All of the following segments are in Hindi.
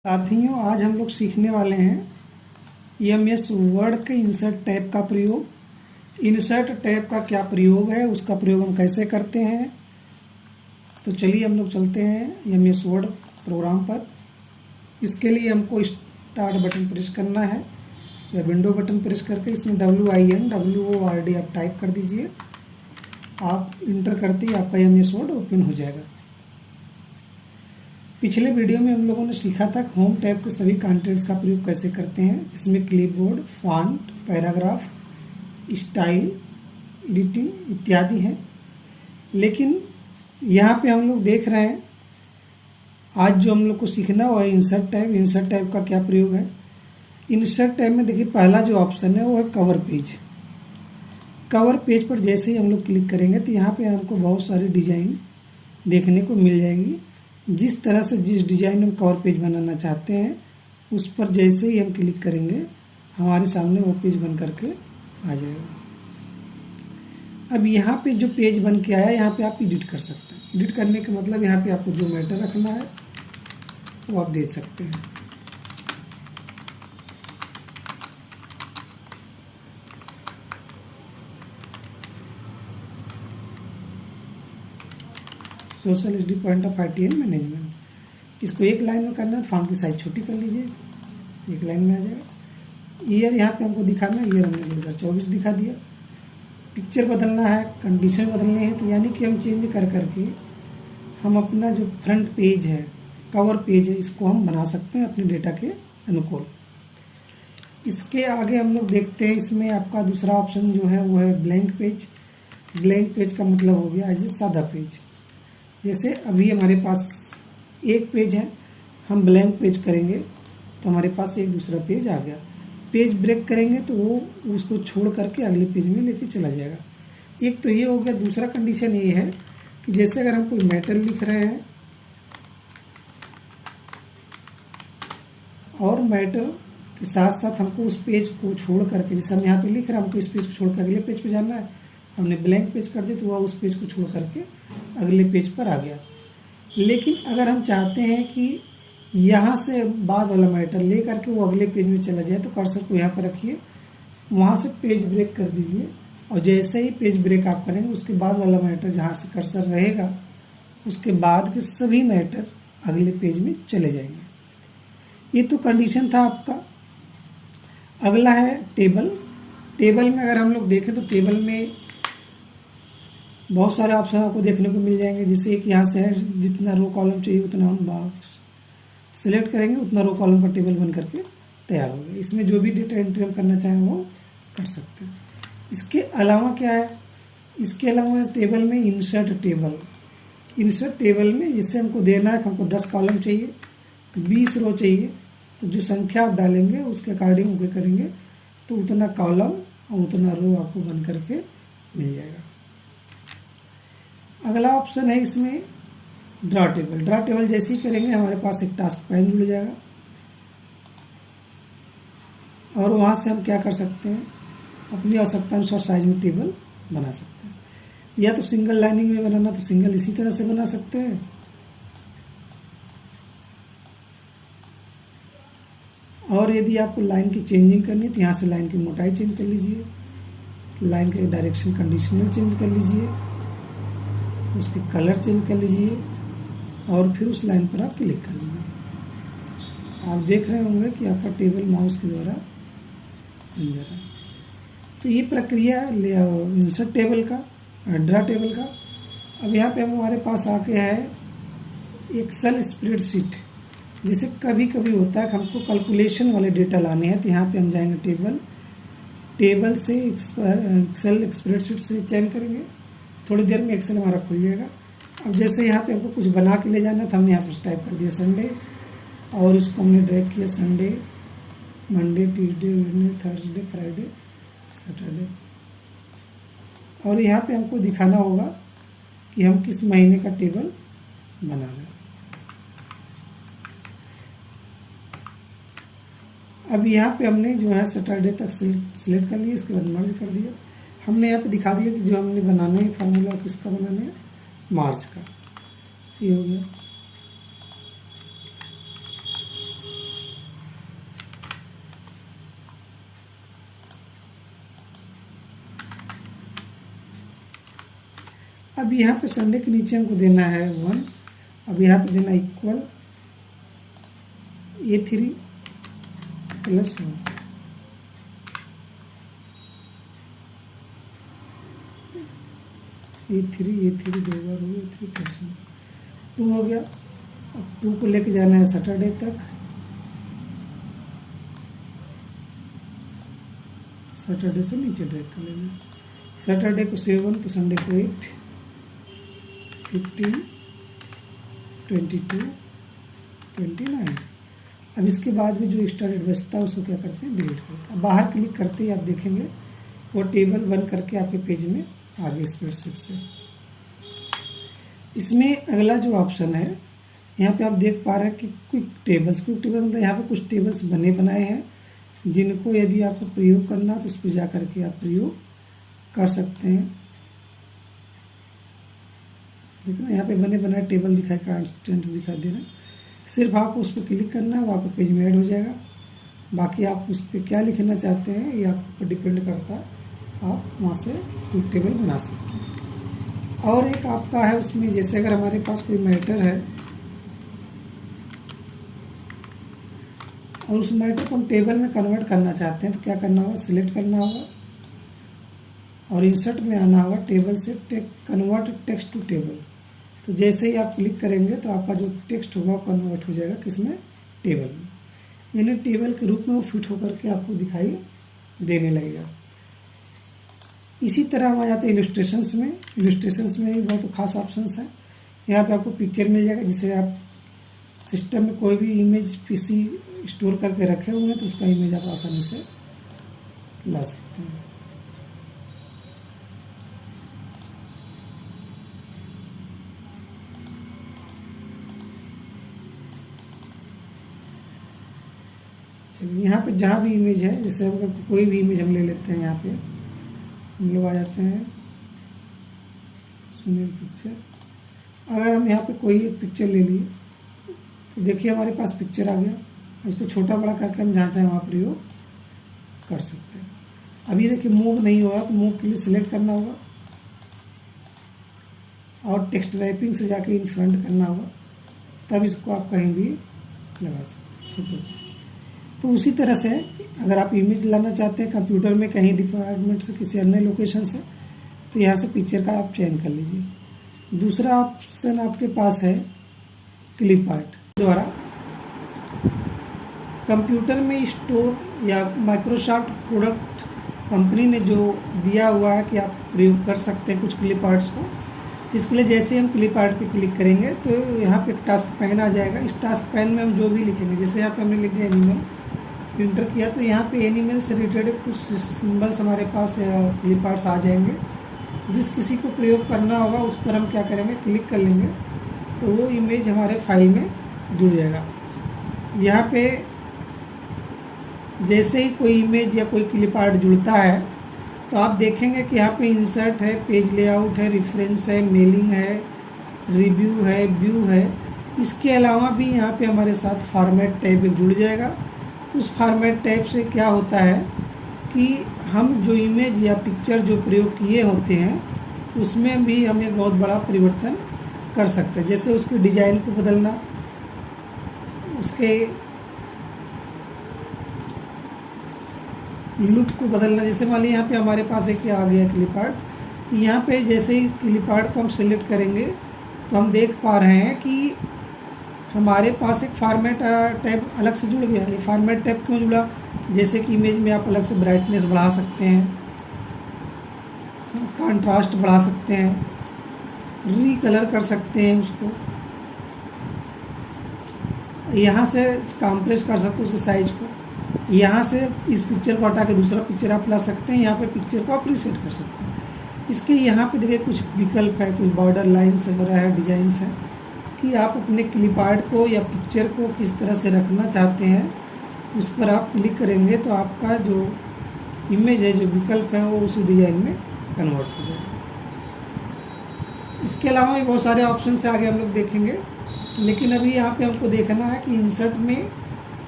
साथियों, आज हम लोग सीखने वाले हैं एमएस वर्ड के इंसर्ट टैब का प्रयोग। इंसर्ट टैब का क्या प्रयोग है, उसका प्रयोग हम कैसे करते हैं। तो चलिए हम लोग चलते हैं एमएस वर्ड प्रोग्राम पर। इसके लिए हमको स्टार्ट बटन प्रेस करना है या विंडो बटन प्रेस करके इसमें WINWORD आप टाइप कर दीजिए। आप इंटर करते ही आपका एमएस वर्ड ओपन हो जाएगा। पिछले वीडियो में हम लोगों ने सीखा था होम टैब के सभी कंटेंट्स का प्रयोग कैसे करते हैं, जिसमें clipboard, font, paragraph, style, editing इत्यादि हैं। लेकिन यहाँ पे हम लोग देख रहे हैं आज जो हम लोग को सीखना वो है इंसर्ट टैब। इंसर्ट टैब का क्या प्रयोग है। इंसर्ट टैब में देखिए पहला जो ऑप्शन है वो है कवर पेज। कवर पेज पर जैसे ही हम लोग क्लिक करेंगे तो यहाँ पे हमको बहुत सारी डिजाइन देखने को मिल जाएंगी। जिस तरह से जिस डिजाइन हम कवर पेज बनाना चाहते हैं उस पर जैसे ही हम क्लिक करेंगे हमारे सामने वो पेज बन करके आ जाएगा। अब यहाँ पे जो पेज बन के आया यहाँ पे आप एडिट कर सकते हैं। एडिट करने का मतलब यहाँ पे आपको जो मैटर रखना है वो आप दे सकते हैं। Social SD point of ITM management, इसको एक लाइन में करना है। फॉन्ट की साइज छोटी कर लीजिए, एक लाइन में आ जाएगा। ईयर यहाँ पे हमको दिखाना है, ईयर हमने 2024 दिखा दिया। पिक्चर बदलना है, कंडीशन बदलनी है, तो यानी कि हम चेंज कर करके हम अपना जो फ्रंट पेज है, कवर पेज है, इसको हम बना सकते हैं अपने डेटा के अनुकूल। इसके आगे हम लोग देखते हैं, इसमें आपका दूसरा ऑप्शन जो है वो है ब्लैंक पेज। ब्लैंक पेज का मतलब हो गया एज ए सादा पेज। जैसे अभी हमारे पास एक पेज है, हम ब्लैंक पेज करेंगे तो हमारे पास एक दूसरा पेज आ गया। पेज ब्रेक करेंगे तो वो उसको छोड़ करके अगले पेज में लेके चला जाएगा। एक तो ये हो गया। दूसरा कंडीशन ये है कि जैसे अगर हम कोई मैटर लिख रहे हैं और मैटर के साथ साथ हमको उस पेज को छोड़ करके, जैसे हम यहाँ पे लिख रहे हैं, हमको इस पेज को छोड़ कर अगले पेज पे जाना है, हमने ब्लैंक पेज कर दी तो वह उस पेज को छोड़ करके अगले पेज पर आ गया। लेकिन अगर हम चाहते हैं कि यहाँ से बाद वाला मैटर ले करके वो अगले पेज में चला जाए तो कर्सर को यहाँ पर रखिए, वहाँ से पेज ब्रेक कर दीजिए और जैसे ही पेज ब्रेक आप करेंगे उसके बाद वाला मैटर जहाँ से कर्सर रहेगा उसके बाद के सभी मैटर अगले पेज में चले जाएंगे। ये तो कंडीशन था आपका। अगला है टेबल। टेबल में अगर हम लोग देखें तो टेबल में बहुत सारे ऑप्शन आपको देखने को मिल जाएंगे। जैसे एक यहाँ से है, जितना रो कॉलम चाहिए उतना हम बॉक्स सिलेक्ट करेंगे, उतना रो कॉलम का टेबल बन करके तैयार होगा। इसमें जो भी डेटा एंट्री हम करना चाहें वो कर सकते हैं। इसके अलावा क्या है, इसके अलावा टेबल में इंसर्ट टेबल। इंसर्ट टेबल में जैसे हमको देना है, हमको 10 कॉलम चाहिए, 20 रो चाहिए, तो जो संख्या आप डालेंगे उसके अकॉर्डिंग ओके करेंगे तो उतना कॉलम और उतना रो आपको बन करके मिल जाएगा। अगला ऑप्शन है इसमें ड्रा टेबल। ड्रा टेबल जैसे ही करेंगे हमारे पास एक टास्क पैन जुड़ जाएगा और वहाँ से हम क्या कर सकते हैं, अपनी आवश्यकता अनुसार साइज में टेबल बना सकते हैं। या तो सिंगल लाइनिंग में बनाना तो सिंगल इसी तरह से बना सकते हैं, और यदि आपको लाइन की चेंजिंग करनी है तो यहाँ से लाइन की मोटाई चेंज कर लीजिए, लाइन के डायरेक्शन कंडीशनल चेंज कर लीजिए, उसके कलर चेंज कर लीजिए और फिर उस लाइन पर आप क्लिक कर दीजिए। आप देख रहे होंगे कि आपका टेबल माउस के द्वारा बन जा रहा है। तो ये प्रक्रिया इंसर्ट टेबल का, ड्रा टेबल का। अब यहाँ पे हमारे पास आके है एक्सेल स्प्रेडशीट। जैसे कभी कभी होता है कि हमको कैलकुलेशन वाले डेटा लाने हैं तो यहाँ पे हम जाएंगे टेबल से एक्सेल स्प्रेडशीट से चयन करेंगे। थोड़ी देर में एक्सेल हमारा खुल जाएगा। अब जैसे यहाँ पे हमको कुछ बना के ले जाना था, हमने यहाँ पर टाइप कर दिया संडे और इसको हमने ड्रैग किया Sunday, Monday, Tuesday, Wednesday, Thursday, Friday, Saturday. और यहाँ पे हमको दिखाना होगा कि हम किस महीने का टेबल बना रहे हैं। अब यहाँ पे हमने जो है सैटरडे तक सिलेक्ट कर लिया, इसके बाद मर्ज कर दिया। हमने यहाँ पे दिखा दिया कि जो हमने बनाना है फार्मूला किसका बनाना है, मार्च का। ये हो गया। अब यहाँ पे संडे के नीचे हमको देना है 1, अब यहाँ पे देना इक्वल A3 प्लस 1, A3 दो बार हो गया, A3 प्लस 1 2 हो गया। अब 2 को लेके जाना है सैटरडे तक, सैटरडे से नीचे ड्रैग कर लेना, सैटरडे को 7 तो संडे को 8, 15, 22, 29। अब इसके बाद भी जो एक्स्ट्रा डेट बचता है उसको क्या करते हैं, डिलीट करते हैं। अब बाहर क्लिक करते ही आप देखेंगे वो टेबल बन करके आपके पेज में आ गए स्प्रेडशीट से। इसमें अगला जो ऑप्शन है, यहाँ पे आप देख पा रहे हैं कि क्विक टेबल मतलब यहाँ पे कुछ टेबल्स बने बनाए हैं, जिनको यदि आपको प्रयोग करना तो उस पर जा करके आप प्रयोग कर सकते हैं। देखो ना यहाँ पे बने बनाए टेबल दिखाई, कंस्टेंट दिखाई दे रहा है, सिर्फ आपको उस पर क्लिक करना है, वो आपके पेज में ऐड हो जाएगा। बाकी आप उस पर क्या लिखना चाहते हैं ये आप पर डिपेंड करता है, आप वहाँ से क्विक टेबल बना सकते हैं। और एक आपका है उसमें, जैसे अगर हमारे पास कोई मैटर है और उस मैटर को हम टेबल में कन्वर्ट करना चाहते हैं तो क्या करना होगा, सिलेक्ट करना होगा और इंसर्ट में आना होगा, टेबल से कन्वर्ट टेक्स्ट टू टेबल। तो जैसे ही आप क्लिक करेंगे तो आपका जो टेक्स्ट होगा वो कन्वर्ट हो जाएगा किसमें, टेबल में, यानी टेबल के रूप में वो फिट होकर के आपको दिखाई देने लगेगा। इसी तरह हम आ जाते हैं इलस्ट्रेशंस में। इलस्ट्रेशंस में भी बहुत खास ऑप्शंस हैं। यहाँ पे आपको पिक्चर मिल जाएगा, जिसे आप सिस्टम में कोई भी इमेज पीसी स्टोर करके रखे हुए हैं तो उसका इमेज आप आसानी से ला सकते हैं। चलिए यहाँ पे जहाँ भी इमेज है, जैसे अगर कोई भी इमेज हम ले लेते हैं, यहाँ पे हम लोग आ जाते हैं सुनील पिक्चर। अगर हम यहाँ पे कोई एक पिक्चर ले लिए तो देखिए हमारे पास पिक्चर आ गया, इसको छोटा बड़ा करके हम जहाँ चाहें वहाँ प्रयोग कर सकते हैं। अब ये देखिए मूव नहीं हो रहा, तो मूव के लिए सिलेक्ट करना होगा और टेक्स्ट रैपिंग से जाके इन फ्रंट करना होगा, तब इसको आप कहीं भी लगा सकते हैं। तो उसी तरह से अगर आप इमेज लाना चाहते हैं कंप्यूटर में कहीं डिपार्टमेंट से किसी अन्य लोकेशन से, तो यहाँ से पिक्चर का आप चयन कर लीजिए। दूसरा ऑप्शन आपके पास है क्लिप आर्ट द्वारा कंप्यूटर में स्टोर या माइक्रोसॉफ्ट प्रोडक्ट कंपनी ने जो दिया हुआ है कि आप प्रयोग कर सकते हैं कुछ क्लिप आर्ट्स को। तो इसके लिए जैसे हम क्लिप आर्ट पे क्लिक करेंगे तो यहाँ पे एक टास्क पैन आ जाएगा। इस टास्क पैन में हम जो भी लिखेंगे, जैसे यहाँ पे हमने लिख दिया एनिमल, इंटर किया तो यहाँ पे एनिमल से रिलेटेड कुछ सिंबल्स हमारे पास क्लिप आर्ट्स आ जाएंगे। जिस किसी को प्रयोग करना होगा उस पर हम क्या करेंगे, क्लिक कर लेंगे तो वो इमेज हमारे फाइल में जुड़ जाएगा। यहाँ पे जैसे ही कोई इमेज या कोई क्लिप आर्ट जुड़ता है तो आप देखेंगे कि यहाँ पे इंसर्ट है, पेज लेआउट है, रेफरेंस है, मेलिंग है, रिव्यू है, व्यू है। इसके अलावा भी यहाँ पे हमारे साथ फॉर्मेट टैब जुड़ जाएगा। उस फॉर्मेट टैब से क्या होता है कि हम जो इमेज या पिक्चर जो प्रयोग किए होते हैं उसमें भी हम एक बहुत बड़ा परिवर्तन कर सकते हैं। जैसे उसके डिजाइन को बदलना, उसके लुक को बदलना। जैसे मान लीजिए यहाँ पे हमारे पास एक आ गया क्लिप आर्ट, तो यहाँ पे जैसे ही क्लिप आर्ट को हम सिलेक्ट करेंगे तो हम देख पा रहे हैं कि हमारे पास एक फॉर्मेट टैब अलग से जुड़ गया। ये फॉर्मेट टैब क्यों जुड़ा, जैसे कि इमेज में आप अलग से ब्राइटनेस बढ़ा सकते हैं, कंट्रास्ट बढ़ा सकते हैं, रीकलर कर सकते हैं उसको, यहाँ से कंप्रेस कर सकते हैं उसके साइज को, यहाँ से इस पिक्चर को हटा के दूसरा पिक्चर आप ला सकते हैं, यहाँ पे पिक्चर को आप रीसेट कर सकते हैं। इसके यहाँ पे देखिए कुछ विकल्प है, कुछ बॉर्डर लाइन्स वगैरह है, डिजाइंस है कि आप अपने क्लिप आर्ट को या पिक्चर को किस तरह से रखना चाहते हैं। उस पर आप क्लिक करेंगे तो आपका जो इमेज है, जो विकल्प है, वो उसी डिजाइन में कन्वर्ट हो जाएगा। इसके अलावा भी बहुत सारे ऑप्शन से आगे हम लोग देखेंगे, लेकिन अभी यहाँ पे हमको देखना है कि इंसर्ट में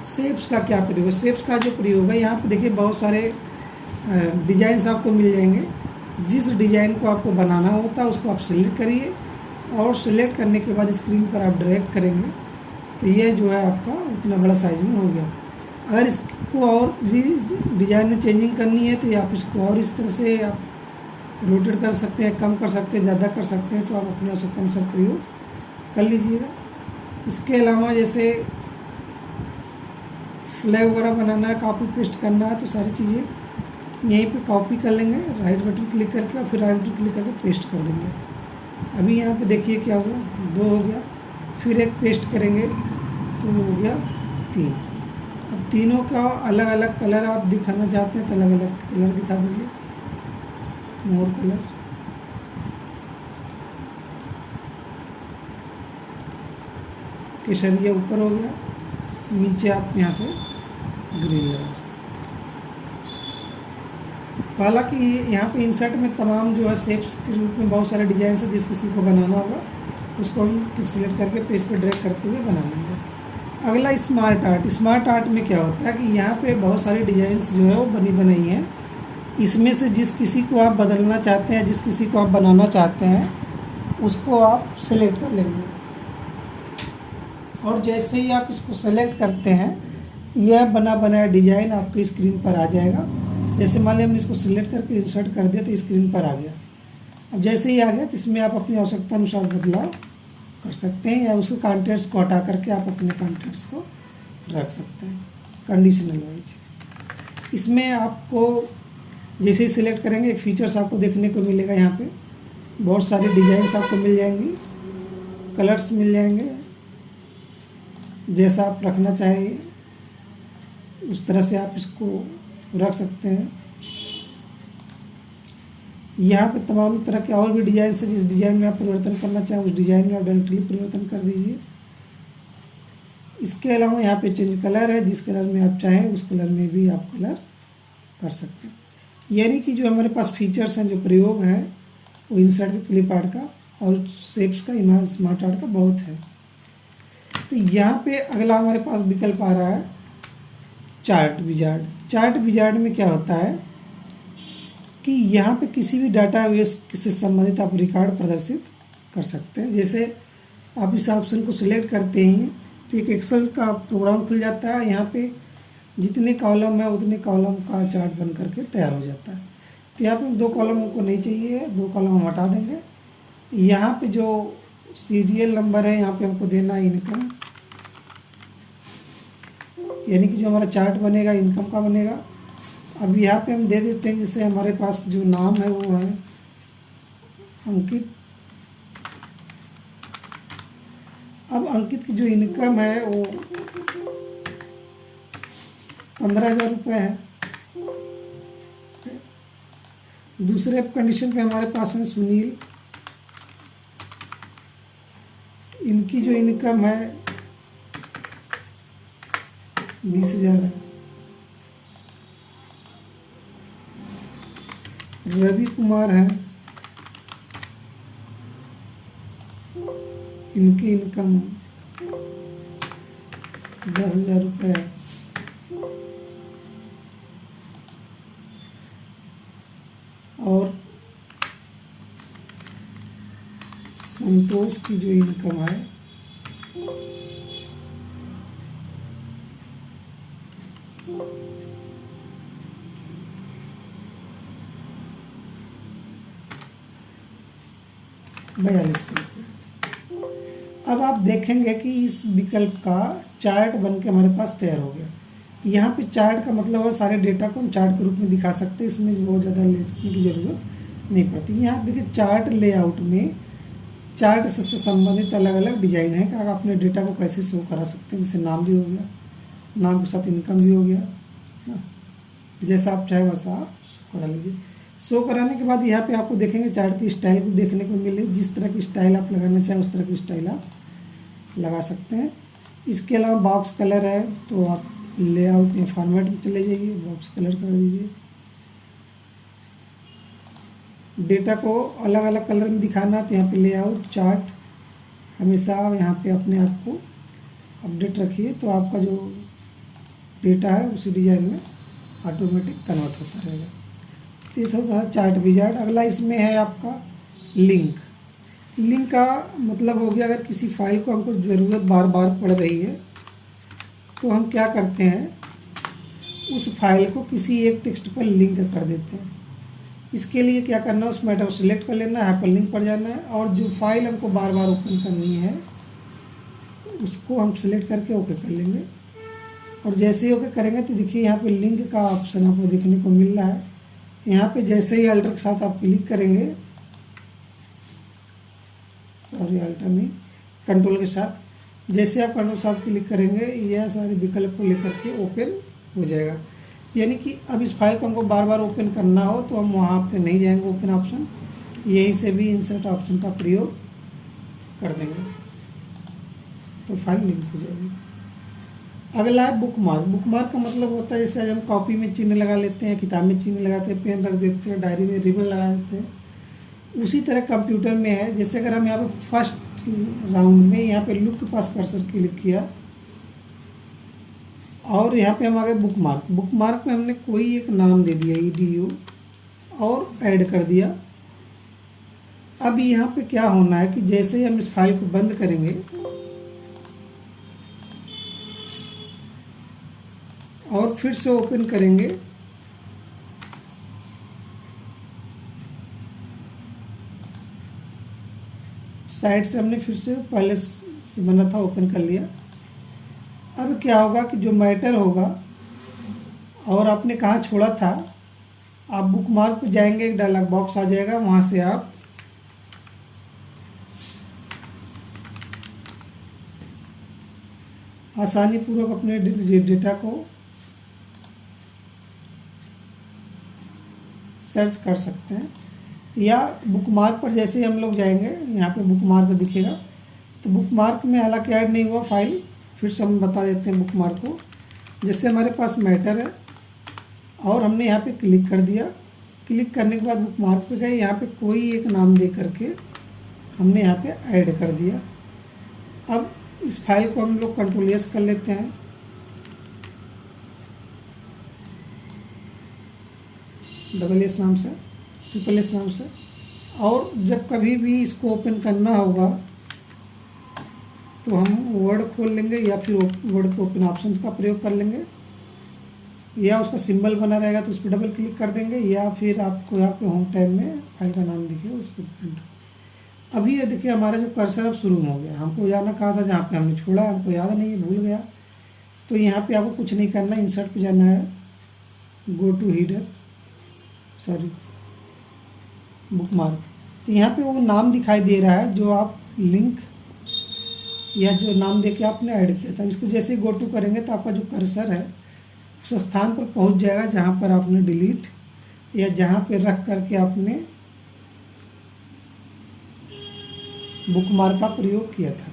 शेप्स का क्या प्रयोग है। शेप्स का जो प्रयोग है, यहाँ पे देखिए बहुत सारे डिजाइंस आपको मिल जाएंगे। जिस डिज़ाइन को आपको बनाना होता है उसको आप सिलेक्ट करिए, और सिलेक्ट करने के बाद स्क्रीन पर आप ड्रैग करेंगे तो ये जो है आपका उतना बड़ा साइज में हो गया। अगर इसको और भी डिज़ाइन में चेंजिंग करनी है तो आप इसको और इस तरह से आप रोटेट कर सकते हैं, कम कर सकते हैं, ज़्यादा कर सकते हैं, तो आप अपने आवश्यकता अनुसार प्रयोग कर लीजिएगा। इसके अलावा जैसे फ्लैग वगैरह बनाना है, कॉपी पेस्ट करना है, तो सारी चीज़ें यहीं पे कॉपी कर लेंगे, राइट बटन क्लिक करके, और फिर राइट बटन क्लिक करके पेस्ट कर देंगे। अभी यहाँ पे देखिए क्या हुआ, 2 हो गया, फिर एक पेस्ट करेंगे तो हो गया 3। अब तीनों का अलग अलग कलर आप दिखाना चाहते हैं तो अलग अलग कलर दिखा दीजिए, मोर कलर। केसरिया ऊपर हो गया, नीचे आप यहाँ से ग्रीन लगा सकते हैं। तो हालांकि यहाँ पे इंसर्ट में तमाम जो है शेप्स के रूप में बहुत सारे डिजाइन है, जिस किसी को बनाना होगा उसको हम सिलेक्ट करके पेज पे ड्रैग करते हुए बना लेंगे। अगला स्मार्ट आर्ट। स्मार्ट आर्ट में क्या होता है कि यहाँ पे बहुत सारी डिजाइंस जो है वो बनी बनाई हैं, इसमें से जिस किसी को आप बदलना चाहते हैं, जिस किसी को आप बनाना चाहते हैं उसको आप सेलेक्ट कर लेंगे, और जैसे ही आप इसको सेलेक्ट करते हैं यह बना बनाया डिजाइन आपकी स्क्रीन पर आ जाएगा। जैसे मान लिया हमने इसको सिलेक्ट करके इंसर्ट कर दिया तो स्क्रीन पर आ गया। अब जैसे ही आ गया तो इसमें आप अपनी आवश्यकता अनुसार बदलाव कर सकते हैं, या उसके कॉन्टेंट्स को हटा करके आप अपने कॉन्टेंट्स को रख सकते हैं कंडीशनल वाइज। इसमें आपको जैसे ही सिलेक्ट करेंगे एक फीचर्स आपको देखने को मिलेगा, यहाँ पे बहुत सारी डिजाइंस आपको मिल जाएंगी, कलर्स मिल जाएंगे, जैसा आप रखना चाहिए उस तरह से आप इसको रख सकते हैं। यहाँ पे तमाम तरह के और भी डिजाइन है, जिस डिजाइन में आप परिवर्तन करना चाहें उस डिजाइन में आप डायरेक्टली परिवर्तन कर दीजिए। इसके अलावा यहाँ पे चेंज कलर है, जिस कलर में आप चाहें उस कलर में भी आप कलर कर सकते हैं। यानी कि जो हमारे पास फीचर्स हैं, जो प्रयोग हैं, वो इंसर्ट का, क्लिप आर्ट का और शेप्स का, इमेज स्मार्ट आर्ट का बहुत है। तो यहाँ पे अगला हमारे पास विकल्प आ रहा है चार्ट विजार्ड। चार्ट विजार्ड में क्या होता है कि यहाँ पे किसी भी डाटाबेस से संबंधित आप रिकॉर्ड प्रदर्शित कर सकते हैं। जैसे आप इस ऑप्शन को सिलेक्ट करते हैं तो एक एक्सेल का प्रोग्राम खुल जाता है, यहाँ पे जितने कॉलम है उतने कॉलम का चार्ट बन करके तैयार हो जाता है। तो यहाँ पे 2 कॉलम हमको नहीं चाहिए, 2 कॉलम हम हटा देंगे। यहाँ पे जो सीरियल नंबर है यहाँ पे हमको देना है इनकम, यानी कि जो हमारा चार्ट बनेगा इनकम का बनेगा। अब यहाँ पे हम दे देते हैं, जैसे हमारे पास जो नाम है वो है अंकित। अब अंकित की जो इनकम है वो 15,000 रुपये है। दूसरे कंडीशन पे हमारे पास है सुनील, इनकी जो इनकम है 20,000 है। रवि कुमार है, इनकी इनकम 10,000 रुपये है। और संतोष की जो इनकम है 4200 रुपये। अब आप देखेंगे कि इस विकल्प का चार्ट बन के हमारे पास तैयार हो गया। यहाँ पे चार्ट का मतलब है सारे डेटा को हम चार्ट के रूप में दिखा सकते हैं, इसमें बहुत ज़्यादा लिखने की ज़रूरत नहीं पड़ती। यहाँ देखिए चार्ट लेआउट में चार्ट से संबंधित अलग अलग डिजाइन है कि आप अपने डेटा को कैसे शो करा सकते हैं। जैसे नाम भी हो गया, नाम के साथ इनकम भी हो गया, जैसा आप चाहे वैसा आप शो करा लीजिए। शो कराने के बाद यहाँ पे आपको देखेंगे चार्ट की स्टाइल को देखने को मिले, जिस तरह की स्टाइल आप लगाना चाहें उस तरह की स्टाइल आप लगा सकते हैं। इसके अलावा बॉक्स कलर है तो आप लेआउट में फॉर्मेट में चले जाइए, बॉक्स कलर कर दीजिए। डेटा को अलग अलग कलर में दिखाना तो यहाँ पे लेआउट चार्ट हमेशा यहाँ पे अपने आप को अपडेट रखिए, तो आपका जो डेटा है उसी डिजाइन में ऑटोमेटिक कन्वर्ट होता रहेगा। तो ये तो था चार्ट विजार्ड। अगला इसमें है आपका लिंक। लिंक का मतलब हो गया, अगर किसी फाइल को हमको ज़रूरत बार बार पड़ रही है तो हम क्या करते हैं, उस फाइल को किसी एक टेक्स्ट पर लिंक कर देते हैं। इसके लिए क्या करना है, उस मैटर को सिलेक्ट कर लेना है, हाइपरलिंक पर जाना है, और जो फाइल हमको बार बार ओपन करनी है उसको हम सिलेक्ट करके ओके कर लेंगे। और जैसे ही ओके करेंगे तो देखिए यहाँ पे लिंक का ऑप्शन आपको देखने को मिल रहा है। यहाँ पे जैसे ही अल्टर के साथ आप क्लिक करेंगे, सॉरी अल्टर नहीं, कंट्रोल के साथ, जैसे आप कंट्रोल के साथ क्लिक करेंगे यह सारे विकल्प को लेकर के ओपन हो जाएगा। यानी कि अब इस फाइल को हमको बार बार ओपन करना हो तो हम वहाँ पे नहीं जाएंगे ओपन ऑप्शन, यहीं से भी इंसर्ट ऑप्शन का प्रयोग कर देंगे तो फाइल लिंक हो जाएगी। अगला है बुक मार्क। बुक मार्क का मतलब होता है जैसे आज हम कॉपी में चिन्ह लगा लेते हैं, किताब में चिन्ह लगाते हैं, पेन रख देते हैं, डायरी में रिबन लगा देते हैं, उसी तरह कंप्यूटर में है। जैसे अगर हम यहाँ पे फर्स्ट राउंड में यहाँ पे लुक के पास कर्सर क्लिक किया और यहाँ पे हम आ गए बुक मार्क। बुक मार्क में हमने कोई एक नाम दे दिया edu और ऐड कर दिया। अब यहाँ पे क्या होना है कि जैसे ही हम इस फाइल को बंद करेंगे और फिर से ओपन करेंगे, साइड से हमने फिर से पहले से बना था ओपन कर लिया। अब क्या होगा कि जो मैटर होगा और आपने कहाँ छोड़ा था, आप बुक मार्क पे जाएंगे, एक डायलॉग बॉक्स आ जाएगा, वहाँ से आप आसानी पूर्वक अपने डेटा को सर्च कर सकते हैं। या बुक मार्क पर जैसे ही हम लोग जाएंगे, यहाँ पे बुक मार्क दिखेगा, तो बुक मार्क में हालांकि ऐड नहीं हुआ फाइल, फिर से हम बता देते हैं बुक मार्क को। जैसे हमारे पास मैटर है और हमने यहाँ पे क्लिक कर दिया, क्लिक करने के बाद बुक मार्क पे गए, यहाँ पे कोई एक नाम दे करके हमने यहाँ पे ऐड कर दिया। अब इस फाइल को हम लोग कंट्रोल एस कर लेते हैं, डबल एस नाम से, ट्रिपल एस नाम से, और जब कभी भी इसको ओपन करना होगा तो हम वर्ड खोल लेंगे या फिर वर्ड के ओपन ऑप्शंस का प्रयोग कर लेंगे, या उसका सिंबल बना रहेगा तो उस पर डबल क्लिक कर देंगे, या फिर आपको यहाँ पे होम टैब में फाइल का नाम दिखेगा उस पर प्रिंट। अभी ये देखिए हमारा जो कर्सर अब शुरू हो गया, हमको जाना कहा था जहाँ पे हमने छोड़ा, हमको याद नहीं है, भूल गया। तो यहाँ पे आपको कुछ नहीं करना, इंसर्ट पे जाना है, go to header, sorry bookmark, तो यहाँ पे वो नाम दिखाई दे रहा है जो आप लिंक या जो नाम दे के आपने ऐड किया था। इसको जैसे ही गो टू करेंगे तो आपका जो कर्सर है उस स्थान पर पहुँच जाएगा जहाँ पर आपने डिलीट या जहाँ पे रख करके आपने बुक मार्क का प्रयोग किया था।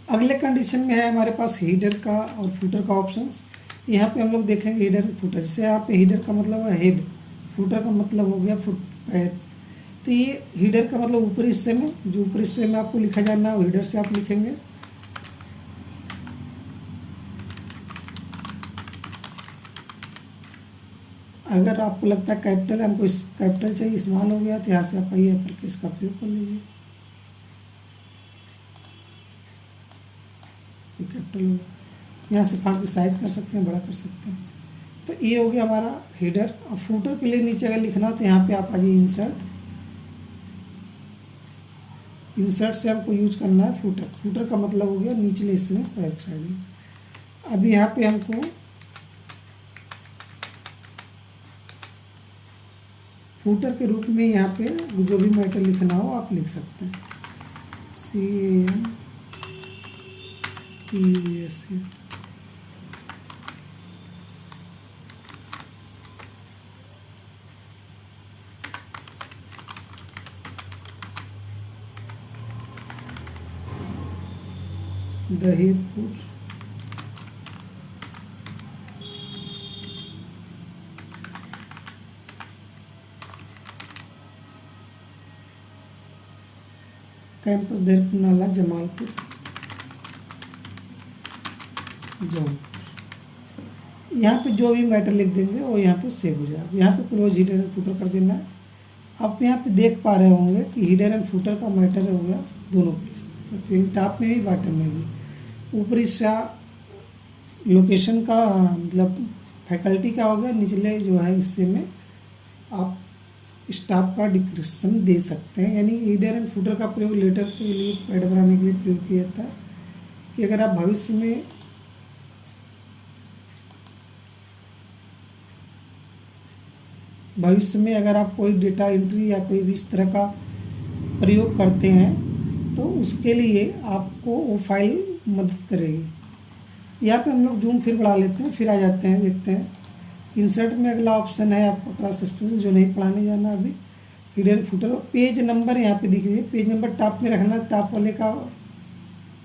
अगले कंडीशन में है हमारे पास हीडर का और फूटर का ऑप्शंस। यहाँ पे हम लोग देखेंगे हीडर और फूटर। जैसे यहाँ पे हीडर का मतलब है हेड, फूटर का मतलब हो गया फुट पैर। तो ये हीडर का मतलब ऊपरी हिस्से में, जो ऊपरी हिस्से में आपको लिखा जाना है वो हीडर से आप लिखेंगे। अगर आपको लगता है कैपिटल, हमको इस कैपिटल चाहिए, स्मॉल हो गया, तो यहाँ से आप आइए अपर केस का प्रयोग कर लीजिए, कैपिटल हो गया। यहाँ से फॉन्ट की साइज कर सकते हैं, बड़ा कर सकते हैं। तो ये हो गया हमारा हेडर। और फूटर के लिए नीचे अगर लिखना तो यहाँ पे आप आ जाइए इंसर्ट, इंसर्ट से हमको यूज करना है फूटर। फूटर का मतलब हो गया निचले हिस्से में, पैर की साइड में। अब यहाँ पे हमको फूटर के रूप में यहाँ पे जो भी मैटर लिखना हो आप लिख सकते हैं, CAMPUSA। दहेजपुर, कैंपस दहेजपुर नाला जमालपुर जौनपुर। यहाँ पे जो भी मैटर लिख देंगे वो यहाँ पे सेव हो जाएगा। यहाँ पे क्लोज हीडर एंड फुटर कर देना है। आप यहाँ पे देख पा रहे होंगे कि हीडर एंड फुटर का मैटर हो गया दोनों पेज, टॉप में भी बॉटम में भी। ऊपरी सा लोकेशन का मतलब फैकल्टी का हो गया, निचले जो है हिस्से में आप स्टाफ का डिस्क्रिप्शन दे सकते हैं। यानी हीडर एंड फुटर का प्रयोग लेटर के लिए पैड बनाने के लिए प्रयोग किया जाता है कि अगर आप भविष्य में अगर आप कोई डेटा एंट्री या कोई भी इस तरह का प्रयोग करते हैं तो उसके लिए आपको वो फाइल मदद करेगी। यहाँ पे हम लोग जूम फिर बढ़ा लेते हैं, फिर आ जाते हैं, देखते हैं इंसर्ट में अगला ऑप्शन है आपका क्रॉस एक्सपेंशन, जो नहीं पढ़ाने जाना अभी। हीडर फुटर पेज नंबर यहाँ पे दिखिए, पेज नंबर टॉप में रखना, टॉप वाले का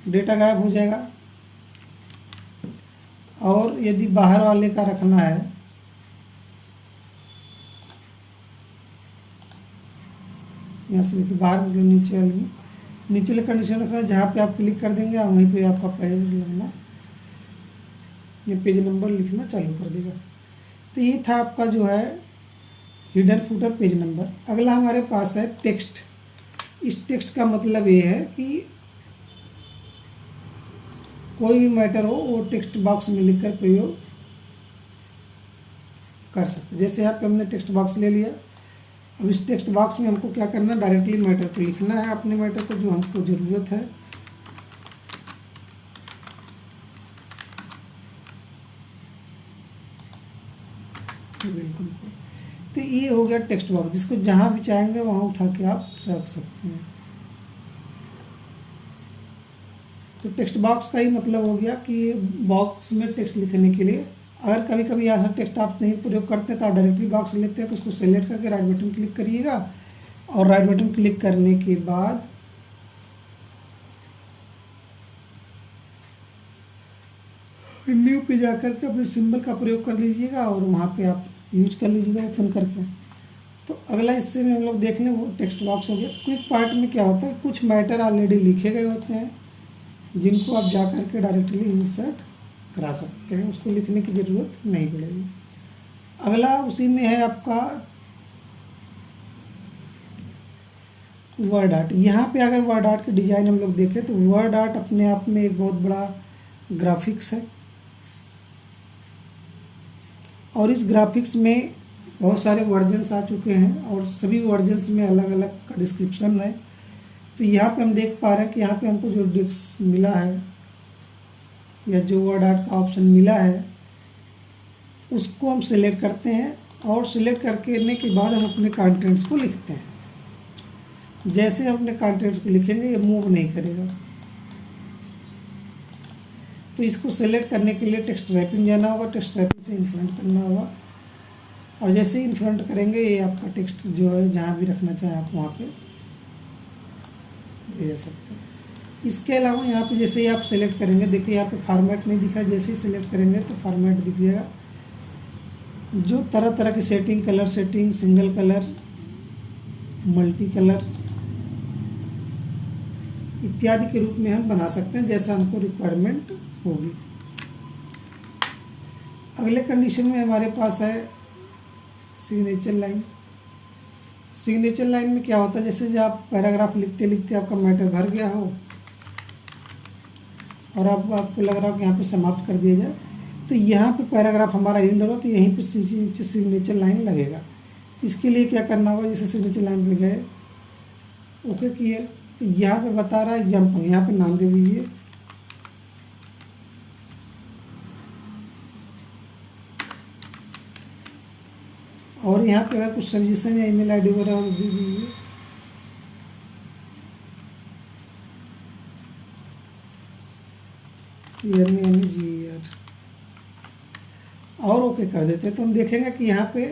डेटा गायब हो जाएगा। और यदि बाहर वाले का रखना है यहाँ से देखिए बाहर मतलब नीचे वाले में नीचे वाले कंडीशन रखना है, जहाँ पे आप क्लिक कर देंगे वहीं पे आपका पेज लगना, ये पेज नंबर लिखना चालू कर देगा। तो ये था आपका जो है हीडर फुटर पेज नंबर। अगला हमारे पास है टेक्स्ट। इस टेक्स्ट का मतलब ये है कि कोई भी मैटर हो वो टेक्स्ट बॉक्स में लिखकर प्रयोग कर सकते। जैसे यहाँ पे हमने टेक्स्ट बॉक्स ले लिया, अब इस टेक्स्ट बॉक्स में हमको क्या करना है, डायरेक्टली मैटर को लिखना है, अपने मैटर को जो हमको ज़रूरत है। बिल्कुल, तो ये हो गया टेक्स्ट बॉक्स, जिसको जहाँ भी चाहेंगे वहाँ उठा के आप रख सकते हैं। तो टेक्स्ट बॉक्स का ही मतलब हो गया कि बॉक्स में टेक्स्ट लिखने के लिए अगर कभी कभी यहाँ से टेक्स्ट आप नहीं प्रयोग करते तो आप डायरेक्टली बॉक्स लेते हैं, तो उसको सेलेक्ट करके राइट बटन क्लिक करिएगा और राइट बटन क्लिक करने के बाद न्यू पे जाकर के अपने सिंबल का प्रयोग कर लीजिएगा और वहाँ पे आप यूज कर लीजिएगा ओपन करके। तो अगला हिस्से में हम लोग देख लें, वो टेक्स्ट बॉक्स हो गया। क्विक पार्ट में क्या होता है, कुछ मैटर ऑलरेडी लिखे गए होते हैं जिनको आप जा करके डायरेक्टली इंसर्ट करा सकते हैं, उसको लिखने की ज़रूरत नहीं पड़ेगी। अगला उसी में है आपका वर्ड आर्ट। यहाँ पे अगर वर्ड आर्ट के डिज़ाइन हम लोग देखें तो वर्ड आर्ट अपने आप में एक बहुत बड़ा ग्राफिक्स है और इस ग्राफिक्स में बहुत सारे वर्जन्स आ चुके हैं और सभी वर्जन्स में अलग अलग का डिस्क्रिप्शन है। तो यहाँ पे हम देख पा रहे हैं कि यहाँ पे हमको जो डिस्क मिला है या जो वर्ड आर्ट का ऑप्शन मिला है उसको हम सिलेक्ट करते हैं और सिलेक्ट करने के बाद हम अपने कंटेंट्स को लिखते हैं। जैसे हम अपने कंटेंट्स को लिखेंगे ये मूव नहीं करेगा। तो इसको सेलेक्ट करने के लिए टेक्स्ट रैपिंग जाना होगा, टेक्स्ट रैपिंग से इनफ्रंट करना होगा और जैसे ही इनफ्रंट करेंगे ये आपका टेक्स्ट जो है जहाँ भी रखना चाहें आप वहाँ पे ले जा सकते हैं। इसके अलावा यहाँ पे जैसे ही आप सेलेक्ट करेंगे, देखिए यहाँ पे फॉर्मेट नहीं दिख रहा, जैसे ही सेलेक्ट करेंगे तो फॉर्मेट दिख जाएगा। जो तरह तरह की setting, colour setting, single colour, multi colour इत्यादि के रूप में हम बना सकते हैं जैसा हमको रिक्वायरमेंट होगी। अगले कंडीशन में हमारे पास है सिग्नेचर लाइन। सिग्नेचर लाइन में क्या होता है, जैसे जब आप पैराग्राफ लिखते लिखते आपका मैटर भर गया हो और आपको लग रहा हो कि यहाँ पे समाप्त कर दिया जाए, तो यहाँ पे पैराग्राफ हमारा एंड होगा तो यहीं पे सिग्नेचर लाइन लगेगा। इसके लिए क्या करना होगा, जैसे सिग्नेचर लाइन पे गए, ओके किए, तो यहाँ पे बता रहा है एग्जाम्पल, यहाँ पे नाम दे दीजिए। और यहाँ पे अगर कुछ सजेशन या ईमेल आईडी वगैरह दे दीजिए। और ओके कर देते हैं तो हम देखेंगे कि यहाँ पे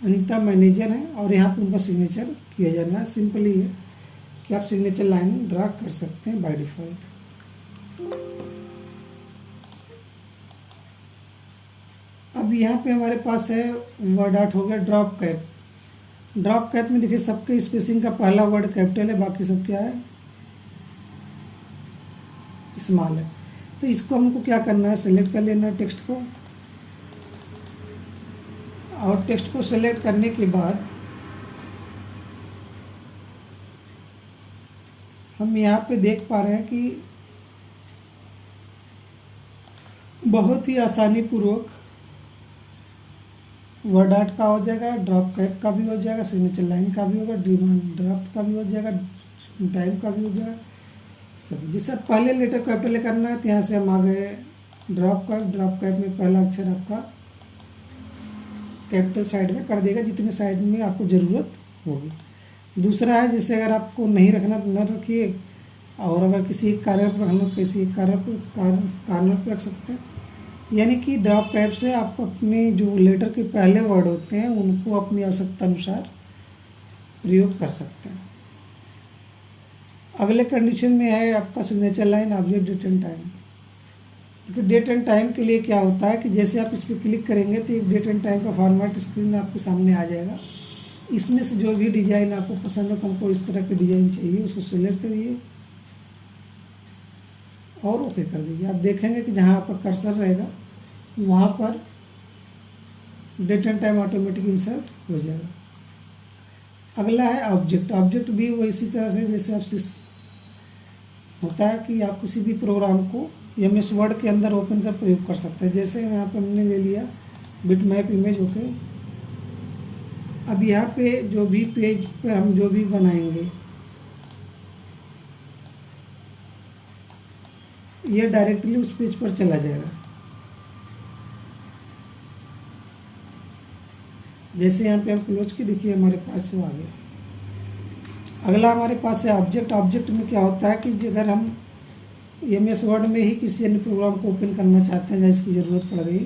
अनीता मैनेजर है और यहाँ पे उनका सिग्नेचर किया जाना है। सिंपली है कि आप सिग्नेचर लाइन ड्रा कर सकते हैं बाय डिफ़ॉल्ट। अब यहाँ पे हमारे पास है वर्ड आर्ट हो गया ड्रॉप कैप। ड्रॉप कैप में देखिए सबके स्पेसिंग का पहला वर्ड कैपिटल है, बाकी सब क्या है, स्मॉल है। तो इसको हमको क्या करना है, सेलेक्ट कर लेना है टेक्स्ट को, और टेक्स्ट को सेलेक्ट करने के बाद हम यहाँ पे देख पा रहे हैं कि बहुत ही आसानी पूर्वक वर्ड आर्ट का हो जाएगा, ड्रॉप कैप का भी हो जाएगा, सिग्नेचर लाइन का भी होगा, ड्राफ्ट का भी हो जाएगा, टाइम का भी हो जाएगा सब। जिससे पहले लेटर कैपिटल करना है तो यहाँ से हम आ गए ड्रॉप कैप में पहला अक्षर आपका कैपिटल साइड में कर देगा जितने साइड में आपको ज़रूरत होगी। दूसरा है जैसे अगर आपको नहीं रखना तो न रखिए, और अगर किसी कार्य पर रखना तो किसी कार्य पर रख सकते हैं। यानी कि ड्रॉप कैप से आप अपने जो लेटर के पहले वर्ड होते हैं उनको अपनी आवश्यकता अनुसार प्रयोग कर सकते हैं। अगले कंडीशन में है आपका signature line object date and time. देखिए डेट एंड टाइम के लिए क्या होता है कि जैसे आप इस पर क्लिक करेंगे तो एक डेट एंड टाइम का फॉर्मेट स्क्रीन आपके सामने आ जाएगा। इसमें से जो भी डिज़ाइन आपको पसंद हो, हमको इस तरह की डिज़ाइन चाहिए, उसको सिलेक्ट करिए और ओके कर दीजिए। आप देखेंगे कि जहाँ आपका कर्सर रहेगा वहाँ पर date and time automatic insert हो जाएगा। अगला है ऑब्जेक्ट भी वो इसी तरह से जैसे आप होता है कि आप किसी भी प्रोग्राम को MS वर्ड के अंदर ओपन कर प्रयोग कर सकते हैं। जैसे यहाँ पे हमने ले लिया बिटमैप इमेज, ओके। अब यहाँ पे जो भी पेज पर हम जो भी बनाएंगे ये डायरेक्टली उस पेज पर चला जाएगा। जैसे यहाँ पे हम क्लोज की, देखिए हमारे पास वो आ गया। अगला हमारे पास है ऑब्जेक्ट में क्या होता है कि अगर हम MS वर्ड में ही किसी अन्य प्रोग्राम को ओपन करना चाहते हैं जहाँ इसकी ज़रूरत पड़ गई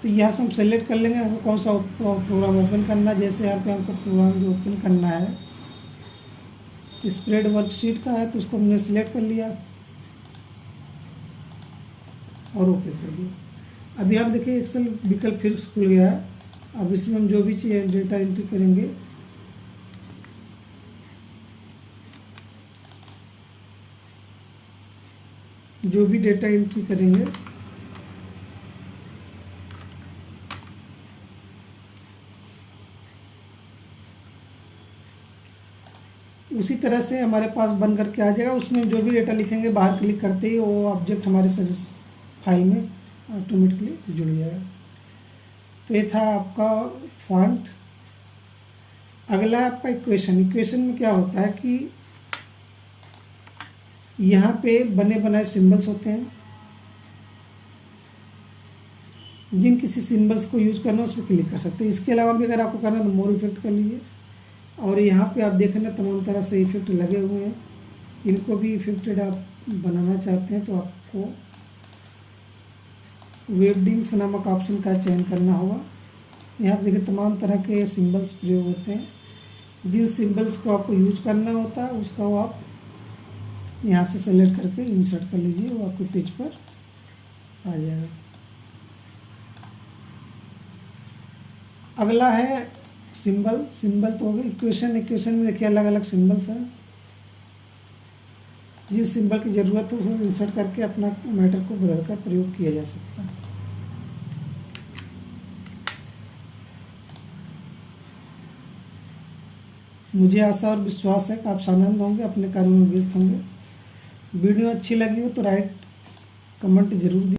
तो यहाँ से हम सेलेक्ट कर लेंगे हमको कौन सा प्रोग्राम ओपन करना है। जैसे यहाँ पे हमको प्रोग्राम जो ओपन करना है स्प्रेड वर्कशीट का है तो उसको हमने सिलेक्ट कर लिया और ओके कर दिया। अभी आप देखिए एक्सेल विकल्प फिर खुल गया है। अब इसमें हम जो भी चीज़ डेटा एंट्री करेंगे उसी तरह से हमारे पास बन करके आ जाएगा। उसमें जो भी डेटा लिखेंगे बाहर क्लिक करते ही वो ऑब्जेक्ट हमारे फाइल में ऑटोमेटिकली जुड़ जाएगा। तो ये था आपका फॉन्ट। अगला है आपका इक्वेशन में क्या होता है कि यहाँ पे बने बनाए सिंबल्स होते हैं। जिन किसी सिंबल्स को यूज़ करना उस पर क्लिक कर सकते हैं। इसके अलावा भी अगर आपको करना तो मोर इफेक्ट कर लीजिए और यहाँ पे आप देखें ना तमाम तरह से इफेक्ट लगे हुए हैं। इनको भी इफेक्टेड आप बनाना चाहते हैं तो आपको वेबडिंग्स नामक ऑप्शन का चयन करना होगा। यहाँ पर देखिए तमाम तरह के सिंबल्स प्रयोग होते हैं। जिन सिंबल्स को आपको यूज करना होता है उसका वो आप यहाँ से सेलेक्ट करके इंसर्ट कर लीजिए, वो आपके पेज पर आ जाएगा। अगला है सिंबल तो हो गया। इक्वेशन में देखिए अलग अलग सिंबल्स हैं। जिस सिंबल की ज़रूरत हो उसको इंसर्ट करके अपना मैटर को बदलकर प्रयोग किया जा सकता है। मुझे आशा और विश्वास है कि आप आनंद होंगे, अपने कार्यों में व्यस्त होंगे। वीडियो अच्छी लगी हो तो राइट कमेंट जरूर